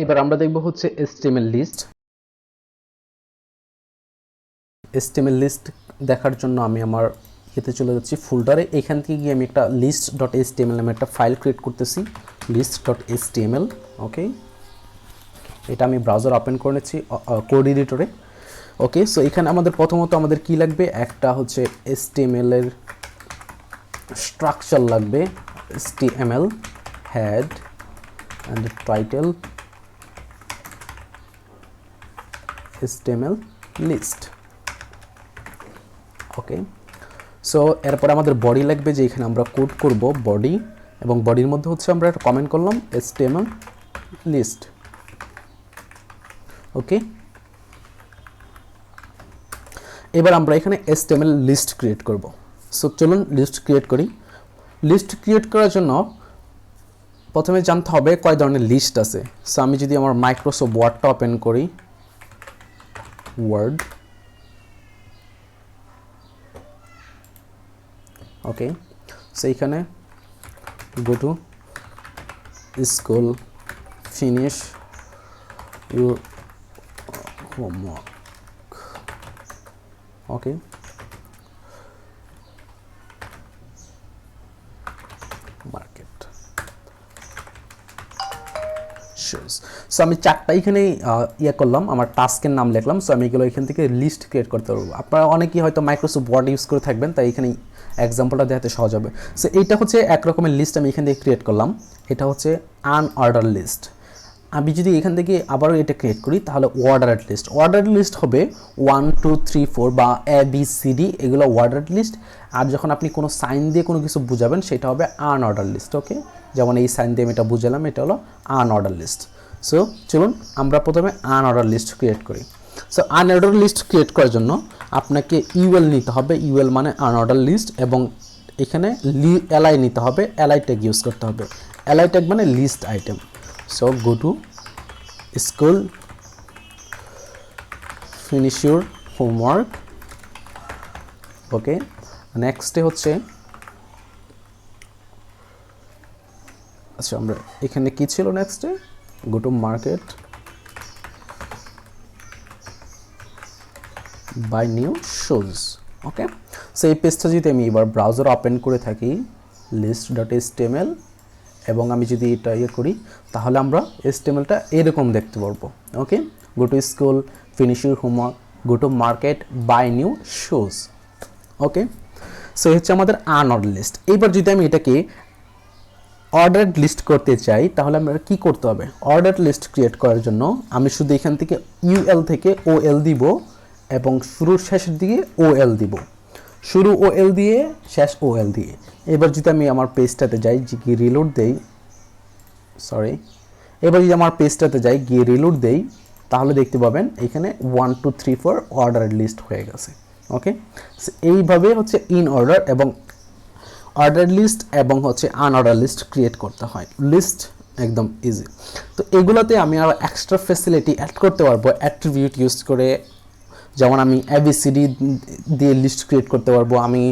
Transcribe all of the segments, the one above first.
এবার আমরা দেখব হচ্ছে HTML লিস্ট। HTML লিস্ট দেখার জন্য আমি আমার এতে চলে যাচ্ছি ফোল্ডারে। এখান থেকে গিয়ে আমি একটা list.html নামে একটা ফাইল ক্রিয়েট করতেছি, list.html। ওকে, এটা আমি ব্রাউজার ওপেন করে নিচ্ছি কোড এডিটরে। ওকে, সো এখানে আমাদের প্রথমত আমাদের কি লাগবে, একটা হচ্ছে HTML এর স্ট্রাকচার লাগবে, HTML head and title HTML list। Okay, so এরপর আমাদের বডি লাগবে, যে এখানে আমরা কোড করব বডি, এবং বডির মধ্যে হচ্ছে আমরা একটা কমেন্ট করলাম HTML লিস্ট। ওকে, এবার আমরা এখানে HTML লিস্ট ক্রিয়েট করব। সো চলুন লিস্ট ক্রিয়েট করি। লিস্ট ক্রিয়েট করার জন্য প্রথমে জানতে হবে কয় ধরনের লিস্ট আছে। সো আমি যদি আমার মাইক্রোসফট ওয়ার্ডটা ওপেন করি, ওয়ার্ড, ওকে, সো এইখানে গো to school finish your homework. Okay, market shows. So আমি চারটা এখানে করলাম, আমার টাস্কের নাম লিখলাম। সো আমি এগুলো এখান থেকে লিস্ট ক্রিয়েট করতে পারবো। আপনারা অনেকেই হয়তো মাইক্রোসফট ওয়ার্ড ইউজ করে থাকবেন, তাই এখানে এক্সাম্পলটা দেখাতে সহজ হবে। সো এইটা হচ্ছে এক রকমের লিস্ট আমি এখান থেকে ক্রিয়েট করলাম। এটা হচ্ছে আনঅর্ডার লিস্ট। আমি যদি এখান থেকে আবারও এটা ক্রিয়েট করি, তাহলে ওয়ার্ডারেড লিস্ট। ওয়ার্ডারেড লিস্ট হবে 1 2 3 4 বা ABCD, এগুলো ওয়ার্ডারেড লিস্ট। আর যখন আপনি কোনো সাইন দিয়ে কোনো কিছু বুঝাবেন, সেটা হবে আনঅর্ডার লিস্ট। ওকে, যেমন এই সাইন দিয়ে আমি এটা বুঝালাম, এটা হলো আনঅর্ডার লিস্ট। সো চলুন আমরা প্রথমে আনঅর্ডার লিস্ট ক্রিয়েট করি। সো আনঅর্ডার লিস্ট ক্রিয়েট করার জন্য আপনাকে ইউএল নিতে হবে, ইউএল মানে আনঅর্ডার লিস্ট, এবং এখানে এলআই নিতে হবে, এলআই ট্যাগ ইউজ করতে হবে। এলআই ট্যাগ মানে list item. So go to school finish your homework. Okay, নেক্সটে হচ্ছে, আচ্ছা আমরা এখানে কি ছিল নেক্সটে, go to market buy new shoes. Okay, so এই পেজটা যদি আমি এবার ব্রাউজার ওপেন করে থাকি, list.html, এবং আমি যদি এটা করি, তাহলে আমরা HTMLটা এরকম দেখতে পারবো। Okay, go to school finish your homework, go to market buy new shoes. Okay, so হচ্ছে আমাদের আনঅর্ডার লিস্ট। এইবার যদি আমি এটাকে অর্ডার লিস্ট করতে চাই, তাহলে আমরা কি করতে হবে? অর্ডার লিস্ট ক্রিয়েট করার জন্য আমি শুধু এখান থেকে ইউএল থেকে ওএল দিব, এবং শুরুর শেষের দিকে ওএল দিব, শুরু ওএল দিয়ে শেষ ওএল দিয়ে। এবার যদি আমি আমার পেজটাতে যাই, গিয়ে রিলোড দেই, এবার যদি আমার পেজটাতে যাই, গিয়ে রিলোড দেই, তাহলে দেখতে পাবেন এখানে 1 2 3 4 অর্ডার লিস্ট হয়ে গেছে। ওকে, এইভাবে হচ্ছে ইন অর্ডার এবং অর্ডার লিস্ট এবং হচ্ছে আনঅর্ডার লিস্ট ক্রিয়েট করতে হয়। লিস্ট একদম ইজি। তো এগুলোতে আমি আরও এক্সট্রা ফ্যাসিলিটি অ্যাড করতে পারবো অ্যাট্রিবিউট ইউজ করে। যেমন আমি ABCD দিয়ে লিস্ট ক্রিয়েট করতে পারবো, আমি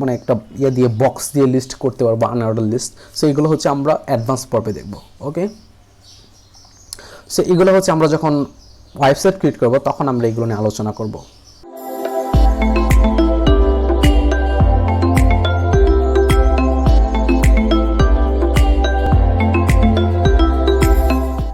মানে একটা দিয়ে বক্স দিয়ে লিস্ট করতে পারবো, আনঅর্ডার লিস্ট। সো এগুলো হচ্ছে আমরা অ্যাডভান্স পর্বে দেখব। ওকে, সো এগুলো হচ্ছে আমরা যখন ওয়েবসাইট ক্রিয়েট করবো, তখন আমরা এগুলো নিয়ে আলোচনা করব।